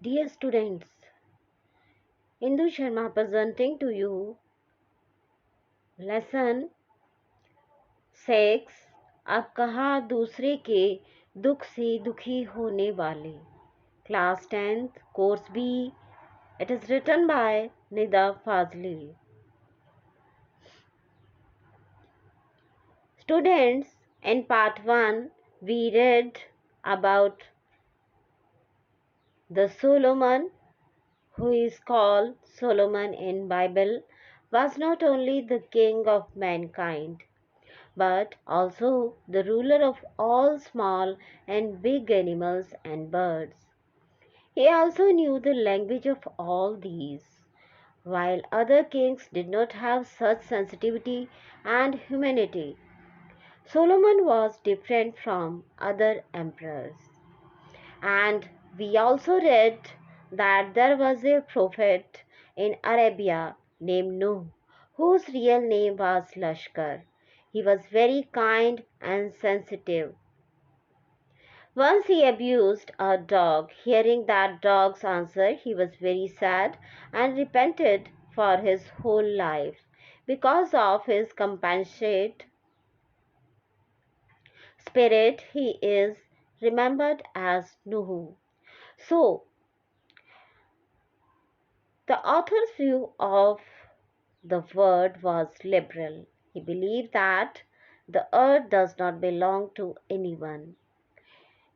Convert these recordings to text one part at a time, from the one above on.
Dear students, Indu Sharma presenting to you lesson 6। अब कहा दूसरे के दुख से दुखी होने वाले। Class 10th, course B. It is written by NIDA FAZLI. Students, in part 1, we read about the Solomon, who is called Solomon in Bible, was not only the king of mankind, but also the ruler of all small and big animals and birds. He also knew the language of all these, while other kings did not have such sensitivity and humanity. Solomon was different from other emperors. And we also read that there was a prophet in Arabia named Nuh, whose real name was Lashkar. He was very kind and sensitive. Once he abused a dog. Hearing that dog's answer, he was very sad and repented for his whole life. Because of his compassionate spirit, he is remembered as Nuh. So, the author's view of the word was liberal. He believed that the earth does not belong to anyone.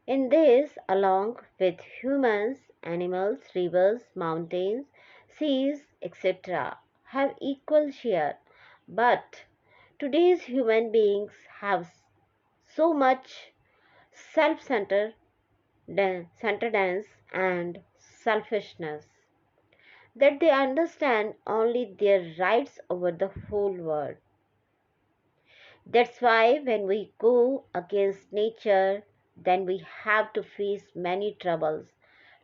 In this, along with humans, animals, rivers, mountains, seas, etc., have equal share. But today's human beings have so much self-centeredness and selfishness that they understand only their rights over the whole world. That's why when we go against nature, then we have to face many troubles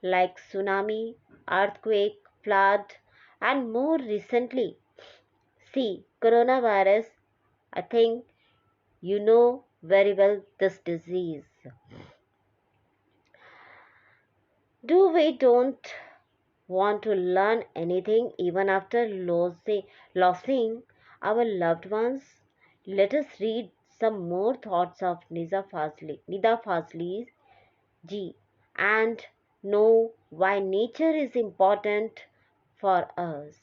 like tsunami, earthquake, flood, and more recently, see, coronavirus. I think you know very well this disease. Do we don't want to learn anything even after losing our loved ones? Let us read some more thoughts of Nida Fazli ji and know why nature is important for us.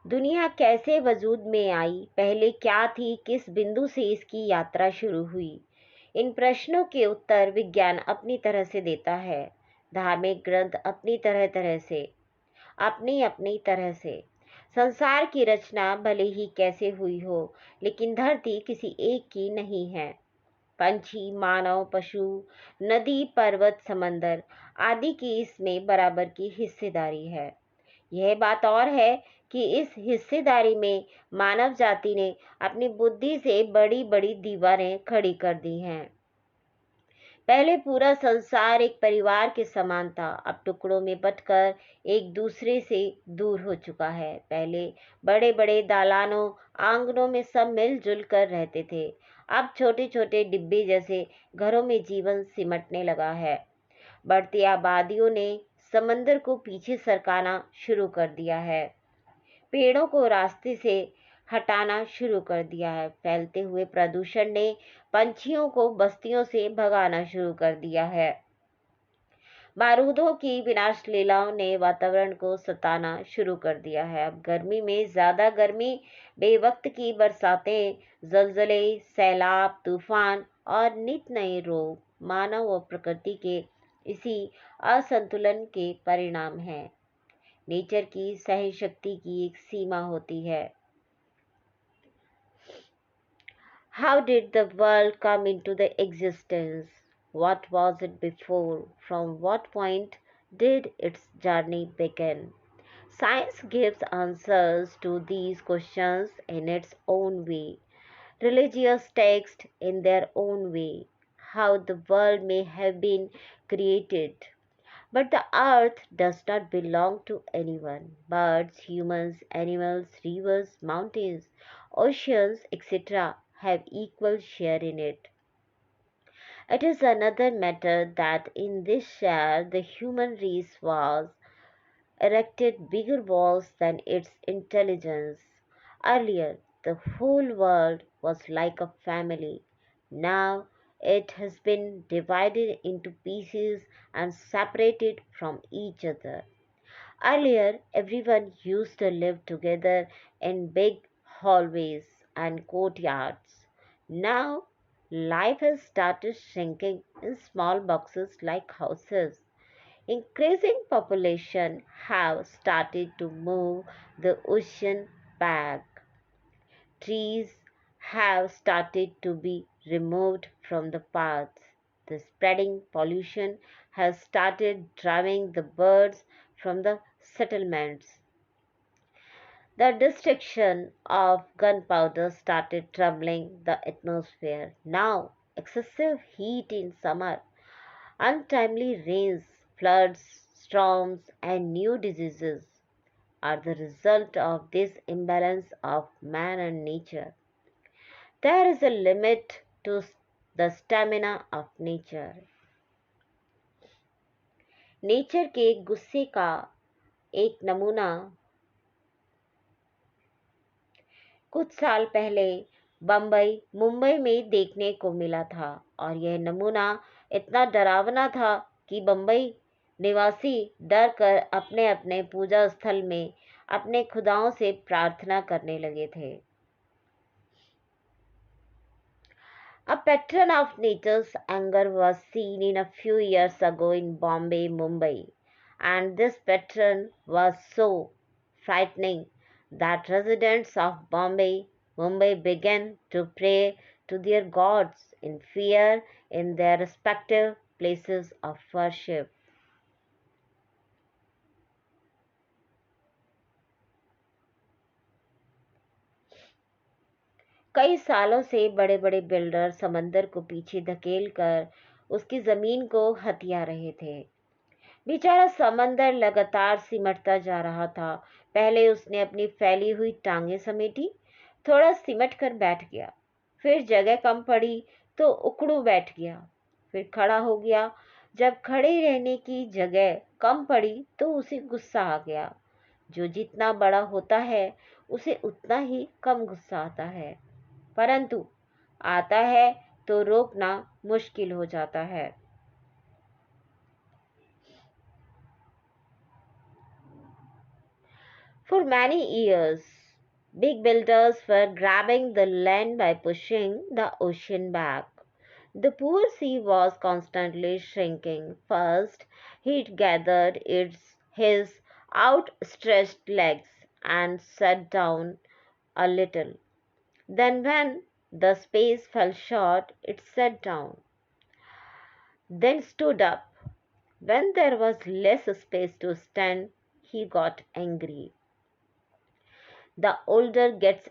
दुनिया कैसे वजूद में आई, पहले क्या थी, किस बिंदु से इसकी यात्रा शुरू हुई? इन प्रश्नों के उत्तर विज्ञान अपनी तरह से देता है, धार्मिक ग्रंथ अपनी तरह से। संसार की रचना भले ही कैसे हुई हो, लेकिन धरती किसी एक की नहीं है। पंछी, मानव, पशु, नदी, पर्वत, समंदर आदि की इसमें बराबर की हिस्सेदारी है। यह बात और है कि इस हिस्सेदारी में मानव जाति ने अपनी बुद्धि से बड़ी बड़ी दीवारें खड़ी कर दी हैं। पहले पूरा संसार एक परिवार के समान था, अब टुकड़ों में बंटकर एक दूसरे से दूर हो चुका है। पहले बड़े बड़े दालानों, आंगनों में सब मिलजुल कर रहते थे, अब छोटे छोटे डिब्बे जैसे घरों में जीवन सिमटने लगा है। बढ़ती आबादियों ने समंदर को पीछे सरकाना शुरू कर दिया है, पेड़ों को रास्ते से हटाना शुरू कर दिया है। फैलते हुए प्रदूषण ने पंछियों को बस्तियों से भगाना शुरू कर दिया है। बारूदों की विनाश लीलाओं ने वातावरण को सताना शुरू कर दिया है। अब गर्मी में ज्यादा गर्मी, बेवक्त की बरसातें, जलजले, सैलाब, तूफान और नित नए रोग मानव और प्रकृति के इसी असंतुलन के परिणाम हैं। नेचर की सहन शक्ति की एक सीमा होती है। How did the world come into the existence? What was it before? From what point did its journey begin? Science gives answers to these questions in its own way. Religious texts in their own way. How the world may have been created. But the earth does not belong to anyone. Birds, humans, animals, rivers, mountains, oceans, etc. have equal share in it. It is another matter that in this share the human race was erected bigger walls than its intelligence. Earlier, the whole world was like a family. Now, it has been divided into pieces and separated from each other. Earlier, everyone used to live together in big hallways and courtyards. Now, life has started shrinking in small boxes like houses. Increasing population have started to move the ocean back. Trees have started to be removed from the paths. The spreading pollution has started driving the birds from the settlements. The destruction of gunpowder started troubling the atmosphere. Now, excessive heat in summer, untimely rains, floods, storms, and new diseases are the result of this imbalance of man and nature. There is a limit to the stamina of nature. Nature के गुस्से का एक नमूना कुछ साल पहले मुंबई में देखने को मिला था और यह नमूना इतना डरावना था कि बम्बई निवासी डर कर अपने अपने पूजा स्थल में अपने खुदाओं से प्रार्थना करने लगे थे. A pattern of nature's anger was seen in a few years ago in Bombay, Mumbai, and this pattern was so frightening that residents of Bombay, Mumbai began to pray to their gods in fear in their respective places of worship. कई सालों से बड़े बड़े builder समंदर को पीछे धकेल कर उसकी जमीन को हथिया रहे थे. बेचारा समंदर लगातार सिमटता जा रहा था. पहले उसने अपनी फैली हुई टांगें समेटी, थोड़ा सिमट कर बैठ गया, फिर जगह कम पड़ी तो उकड़ू बैठ गया, फिर खड़ा हो गया. जब खड़े रहने की जगह कम पड़ी तो उसे गुस्सा आ गया. जो जितना बड़ा होता है उसे उतना ही कम गुस्सा आता है, परंतु आता है तो रोकना मुश्किल हो जाता है. For many years, big builders were grabbing the land by pushing the ocean back. The poor sea was constantly shrinking. First, it gathered his outstretched legs and sat down a little. Then, when the space fell short, it sat down, then stood up. When there was less space to stand, he got angry. The older gets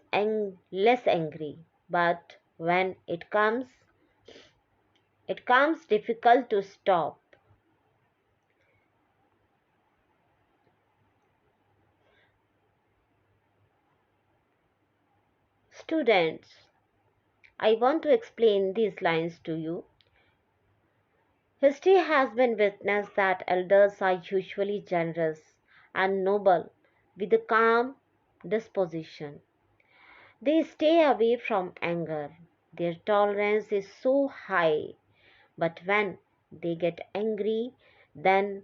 less angry, but when it comes difficult to stop. Students, I want to explain these lines to you. History has been witness that elders are usually generous and noble with a calm disposition. They stay away from anger. Their tolerance is so high, but when they get angry, then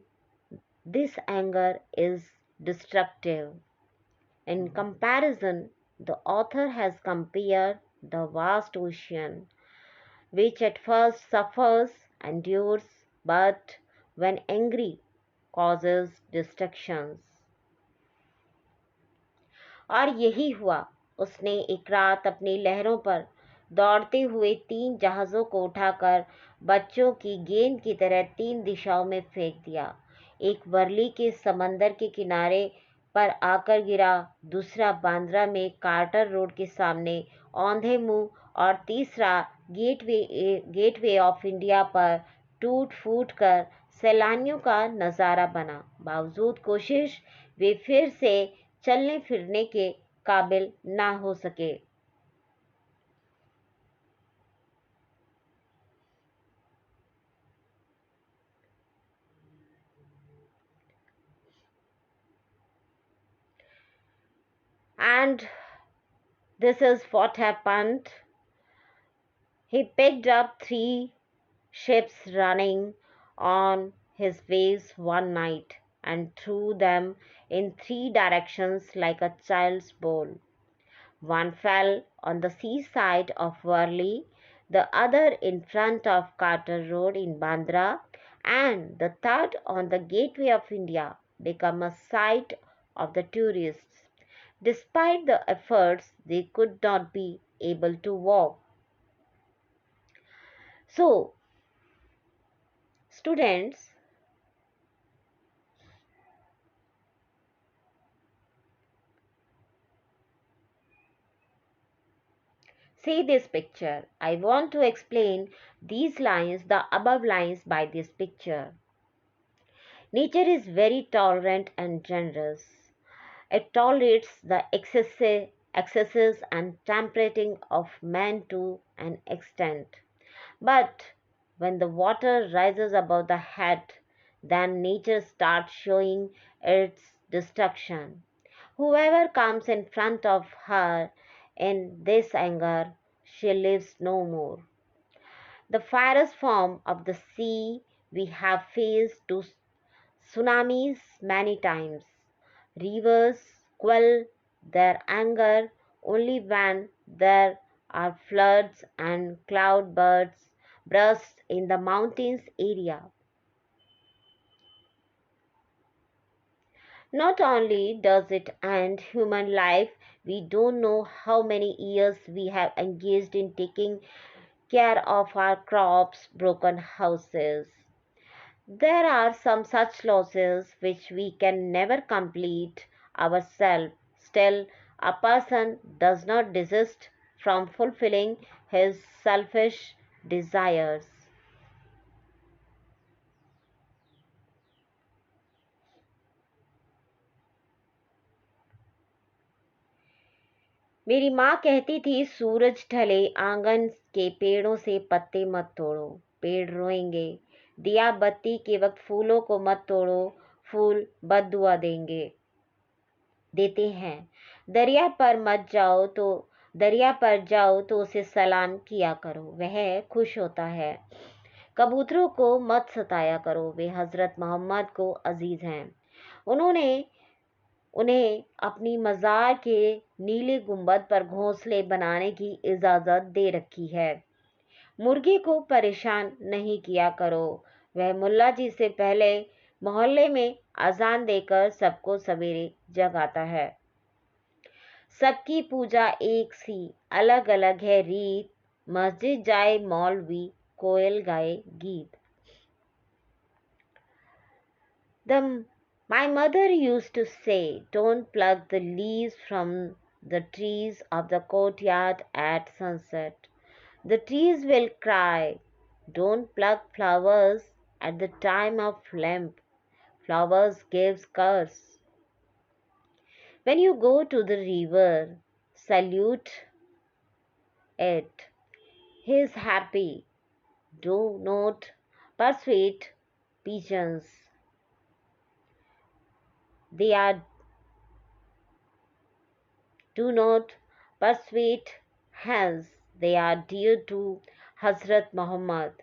this anger is destructive. In comparison, the author has compared the vast ocean, which at first suffers, endures, but when angry causes destructions. और यही हुआ. उसने एक रात अपनी लहरों पर दौड़ते हुए 3 जहाज़ों को उठाकर बच्चों की गेंद की तरह 3 दिशाओं में फेंक दिया. एक वर्ली के समंदर के किनारे पर आकर गिरा, दूसरा बांद्रा में कार्टर रोड के सामने औंधे मुंह और तीसरा गेटवे ऑफ इंडिया पर टूट फूट कर सैलानियों का नज़ारा बना। बावजूद कोशिश वे फिर से चलने फिरने के काबिल ना हो सके। And this is what happened. He picked up 3 ships running on his waves one night and threw them in 3 directions like a child's ball. One fell on the seaside of Wale, the other in front of Carter Road in Bandra, and the third on the Gateway of India, become a sight of the tourists. Despite the efforts, they could not be able to walk. So, students, see this picture. I want to explain these lines, the above lines by this picture. Nature is very tolerant and generous. It tolerates the excesses and tempering of man to an extent. But when the water rises above the head, then nature starts showing its destruction. Whoever comes in front of her in this anger, she lives no more. The fierce form of the sea we have faced to tsunamis many times. Rivers quell their anger only when there are floods and cloudbursts burst in the mountains area. Not only does it end human life, we don't know how many years we have engaged in taking care of our crops, broken houses. There are some such losses which we can never complete ourselves. Still, a person does not desist from fulfilling his selfish desires. मेरी माँ कहती थी, सूरज ढले आंगन के पेड़ों से पत्ते मत तोड़ो, पेड़ रोएंगे। दिया बत्ती के वक्त फूलों को मत तोड़ो, फूल बद्दुआ देते हैं। दरिया पर जाओ तो उसे सलाम किया करो, वह खुश होता है। कबूतरों को मत सताया करो, वे हजरत मोहम्मद को अजीज हैं। उन्हें अपनी मज़ार के नीले गुंबद पर घोंसले बनाने की इजाज़त दे रखी है। मुर्गे को परेशान नहीं किया करो, वह मुल्ला जी से पहले मोहल्ले में अजान देकर सबको सवेरे जगाता है। सबकी पूजा एक सी, अलग अलग है रीत, मस्जिद जाए मौलवी, कोयल गाए गीत। My mother used to say, don't pluck the leaves from the trees of the courtyard at sunset. The trees will cry. Don't pluck flowers at the time of lamp. Flowers gives curse. When you go to the river, salute it. He is happy. Do not persuade pigeons. Do not persuade hens. They are dear to Hazrat Muhammad.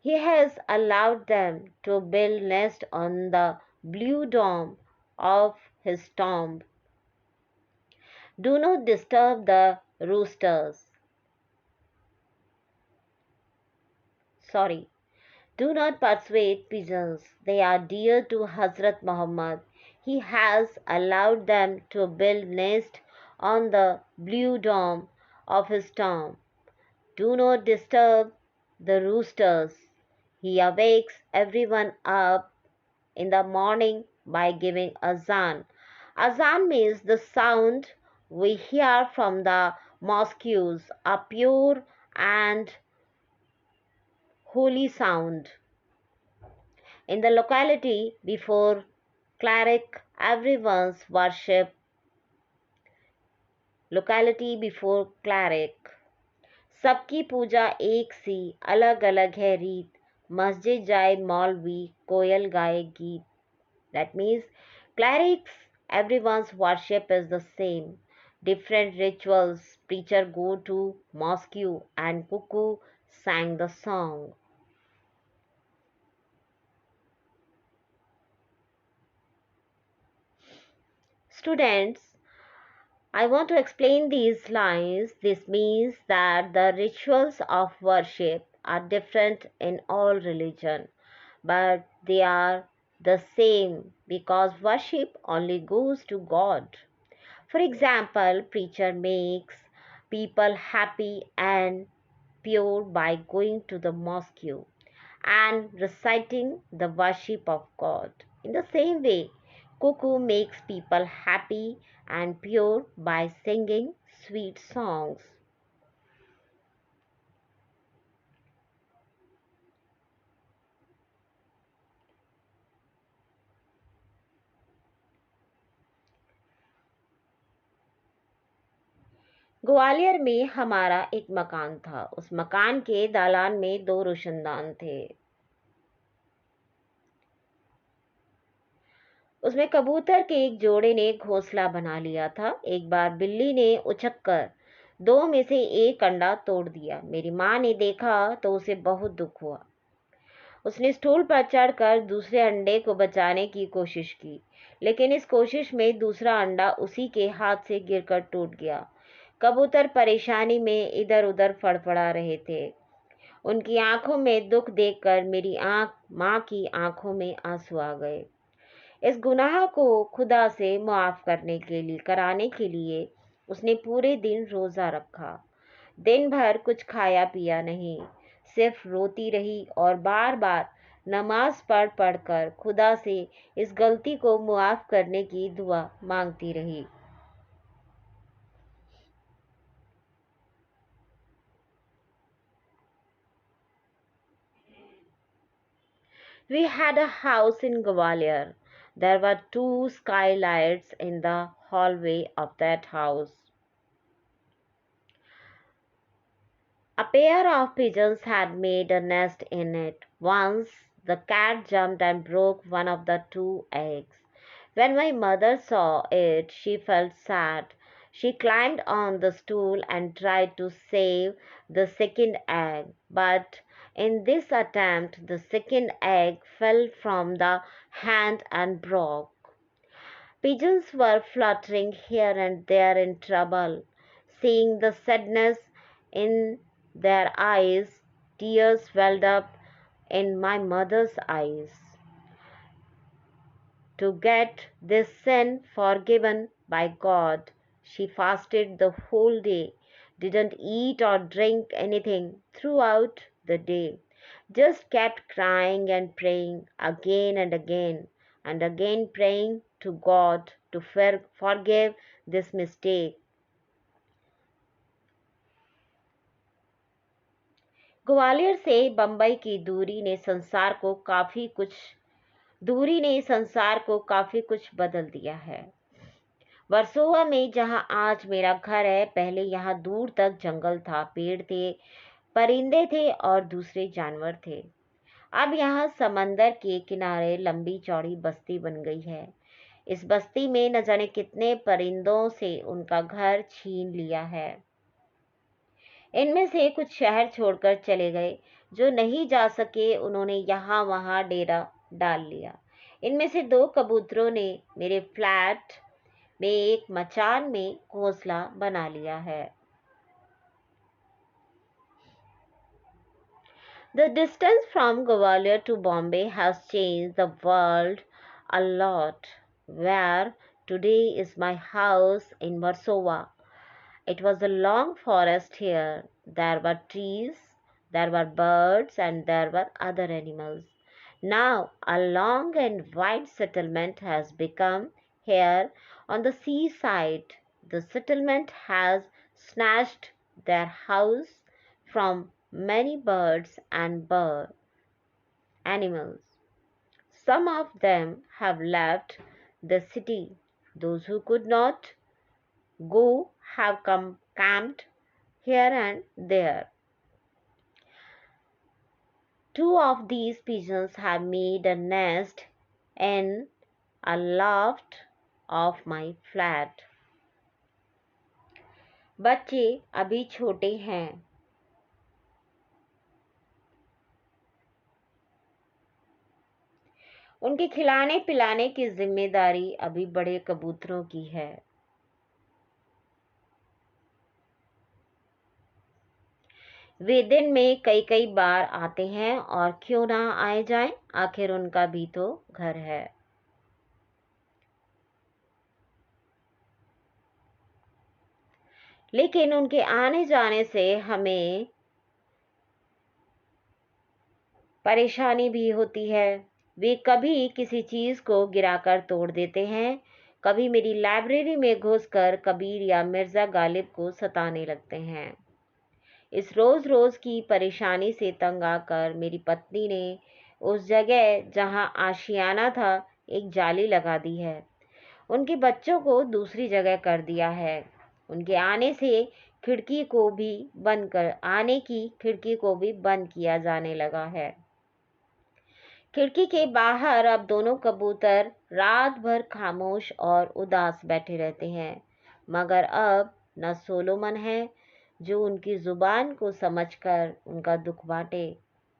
He has allowed them to build nest on the blue dome of his tomb. Do not disturb the roosters. Do not persuade pigeons. They are dear to Hazrat Muhammad. He has allowed them to build nest on the blue dome of his tomb. Do not disturb the roosters. He awakes everyone up in the morning by giving azan. Azan means the sound we hear from the mosques, a pure and holy sound. In the locality before cleric, सबकी पूजा एक सी अलग अलग है रीत मस्जिद जाए मौलवी कोयल गाए गीत. That means clerics, everyone's worship is the same. Different rituals, preacher go to mosque and cuckoo sang the song. Students, I want to explain these lines. This means that the rituals of worship are different in all religion, but they are the same because worship only goes to God. For example, preacher makes people happy and pure by going to the mosque and reciting the worship of God. In the same way, cuckoo makes people happy and pure by singing sweet songs. Gwalior में हमारा एक मकान था. उस मकान के दालान में 2 रोशनदान थे. उसमें कबूतर के एक जोड़े ने घोंसला बना लिया था. एक बार बिल्ली ने उछक्कर 2 में से एक अंडा तोड़ दिया. मेरी माँ ने देखा तो उसे बहुत दुख हुआ. उसने स्टूल पर चढ़कर दूसरे अंडे को बचाने की कोशिश की, लेकिन इस कोशिश में दूसरा अंडा उसी के हाथ से गिरकर टूट गया. कबूतर परेशानी में इधर उधर फड़फड़ा रहे थे. उनकी आंखों में दुख देखकर मेरी माँ की आंखों में आंसू आ गए. इस गुनाह को खुदा से माफ कराने के लिए उसने पूरे दिन रोजा रखा. दिन भर कुछ खाया पिया नहीं, सिर्फ रोती रही और बार बार नमाज पढ़ कर खुदा से इस गलती को मुआफ करने की दुआ मांगती रही. We had a house in Gwalior. There were 2 skylights in the hallway of that house. A pair of pigeons had made a nest in it. Once the cat jumped and broke one of the 2 eggs. When my mother saw it, she felt sad. She climbed on the stool and tried to save the second egg. But in this attempt, the second egg fell from the hand and broke. Pigeons were fluttering here and there in trouble. Seeing the sadness in their eyes, tears welled up in my mother's eyes. To get this sin forgiven by God, she fasted the whole day, didn't eat or drink anything throughout the day, just kept crying and praying again and again praying to God to forgive this mistake. Gwalior से बंबई की दूरी ने संसार को काफी कुछ बदल दिया है. वर्सोवा में जहां आज मेरा घर है, पहले यहां दूर तक जंगल था, पेड़ थे, परिंदे थे और दूसरे जानवर थे. अब यहाँ समंदर के किनारे लंबी चौड़ी बस्ती बन गई है. इस बस्ती में न जाने कितने परिंदों से उनका घर छीन लिया है. इनमें से कुछ शहर छोड़कर चले गए. जो नहीं जा सके उन्होंने यहाँ वहाँ डेरा डाल लिया. इनमें से 2 कबूतरों ने मेरे फ्लैट में एक मचान में घोंसला बना लिया है. The distance from Gwalior to Bombay has changed the world a lot. Where today is my house in Warsaw, it was a long forest here. There were trees, there were birds, and there were other animals. Now a long and wide settlement has become here On the seaside, the settlement has snatched their house from many birds and bird animals. Some of them have left the city. Those who could not go have come camped here and there. Two of these pigeons have made a nest in a loft of my flat. बच्चे अभी छोटे हैं. उनके खिलाने पिलाने की जिम्मेदारी अभी बड़े कबूतरों की है. वे दिन में कई कई बार आते हैं और क्यों ना आए जाएं, आखिर उनका भी तो घर है. लेकिन उनके आने जाने से हमें परेशानी भी होती है. वे कभी किसी चीज को गिराकर तोड़ देते हैं, कभी मेरी लाइब्रेरी में घुसकर कबीर या मिर्जा गालिब को सताने लगते हैं. इस रोज रोज की परेशानी से तंग आकर मेरी पत्नी ने उस जगह जहां आशियाना था एक जाली लगा दी है. उनके बच्चों को दूसरी जगह कर दिया है. उनके आने की खिड़की को भी बंद किया जाने लगा है. खिड़की के बाहर अब दोनों कबूतर रात भर खामोश और उदास बैठे रहते हैं. मगर अब न सोलोमन है जो उनकी जुबान को समझकर उनका दुख बांटे,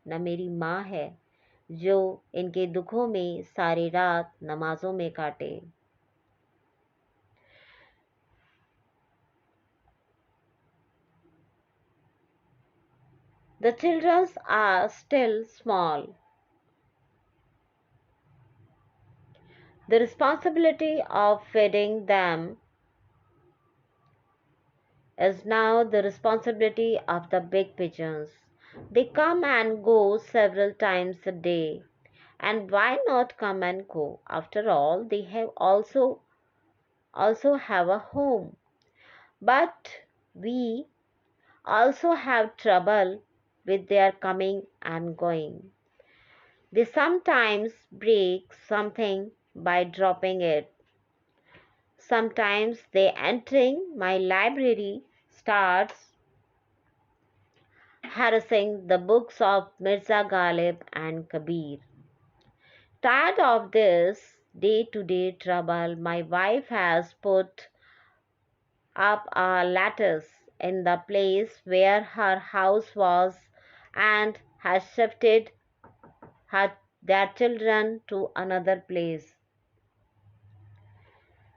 न मेरी माँ है जो इनके दुखों में सारी रात नमाजों में काटे. The children are still small. The responsibility of feeding them is now the responsibility of the big pigeons. They come and go several times a day. And why not come and go? After all, they have also have a home. But we also have trouble with their coming and going. They sometimes break something by dropping it. Sometimes they entering my library starts harassing the books of Mirza Ghalib and Kabir. Tired of this day-to-day trouble, my wife has put up a lattice in the place where her house was and has shifted their children to another place.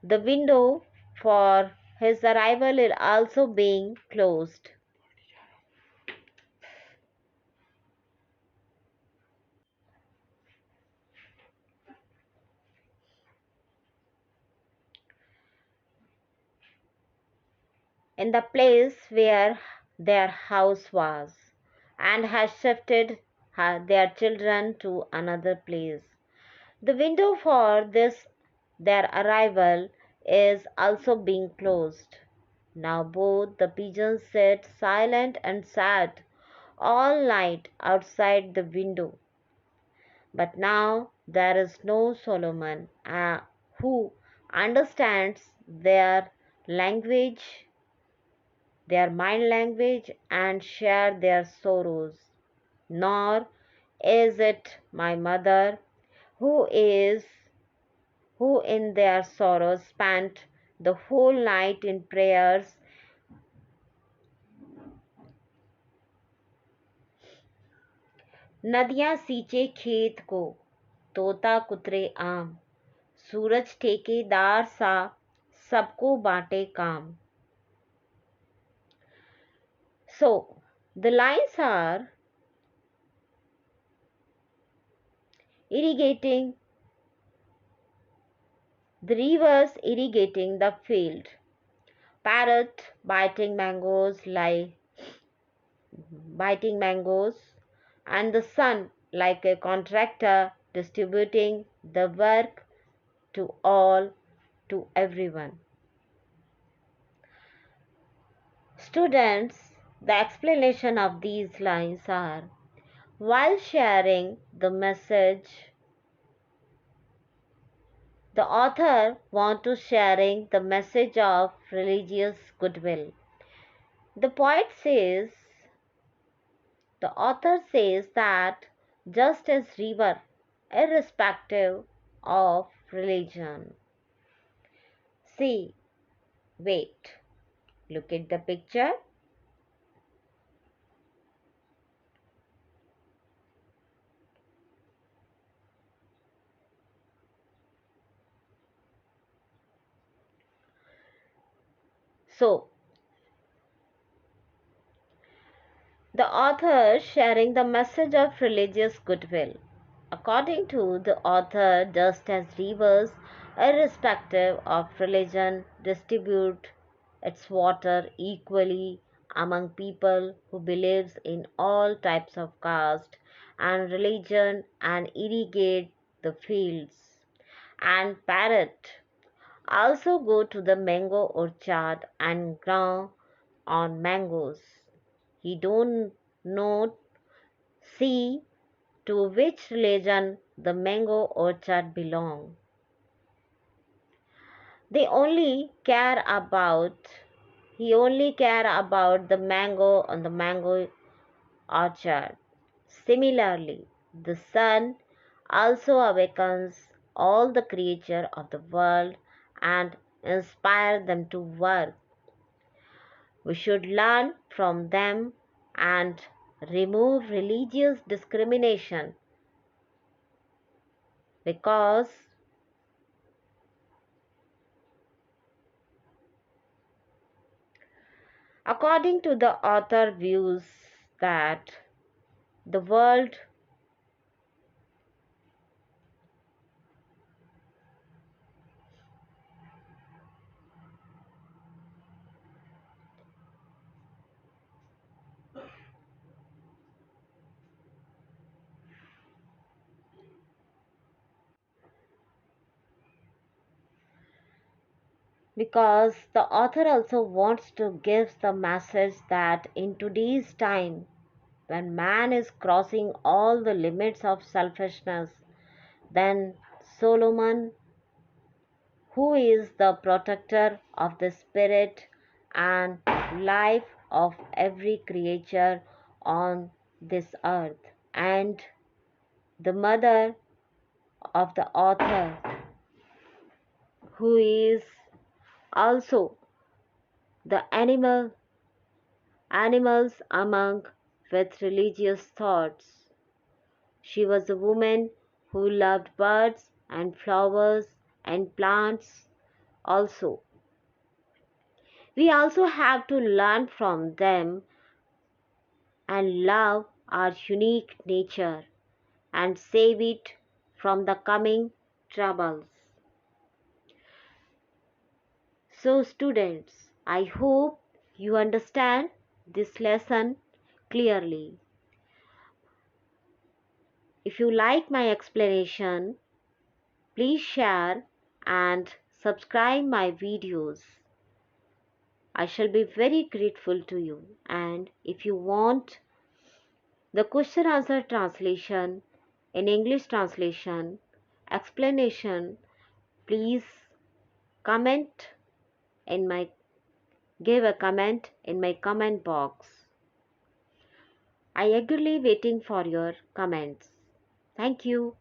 The window for his arrival is also being closed. In the place where their house was and has shifted their children to another place. The window for their arrival is also being closed. Now both the pigeons sit silent and sad all night outside the window. But now there is no Solomon who understands their language, their mind language, and share their sorrows. Nor is it my mother who in their sorrows spent the whole night in prayers. नदियां सींचे खेत को, तोता कुतरे आम, सूरज ठेकेदार सा सबको बांटे काम. So, the lines are irrigating the rivers, irrigating the field. Parrot biting mangoes, and the sun like a contractor distributing the work to all to everyone. Students, the explanation of these lines are: while sharing the message, the author wants to sharing the message of religious goodwill. The poet says, the author says that just as river, irrespective of religion. See, wait, look at the picture. So, the author sharing the message of religious goodwill. According to the author, just as rivers, irrespective of religion, distribute its water equally among people who believes in all types of caste and religion and irrigate the fields and parrot also go to the mango orchard and grow on mangoes. He don't know see to which religion the mango orchard belong. They only care about he only care about the mango on the mango orchard. Similarly, the sun also awakens all the creatures of the world and inspire them to work. We should learn from them and remove religious discrimination because according to the author views that the world because the author also wants to give the message that in today's time when man is crossing all the limits of selfishness, then Solomon, who is the protector of the spirit and life of every creature on this earth, and the mother of the author, who is also the animals among with religious thoughts. She was a woman who loved birds and flowers and plants also. We also have to learn from them and love our unique nature and save it from the coming troubles. So students, I hope you understand this lesson clearly. If you like my explanation, please share and subscribe my videos. I shall be very grateful to you. And if you want the question answer translation in English translation, explanation, please comment in my give a comment in my comment box. I eagerly waiting for your comments. Thank you.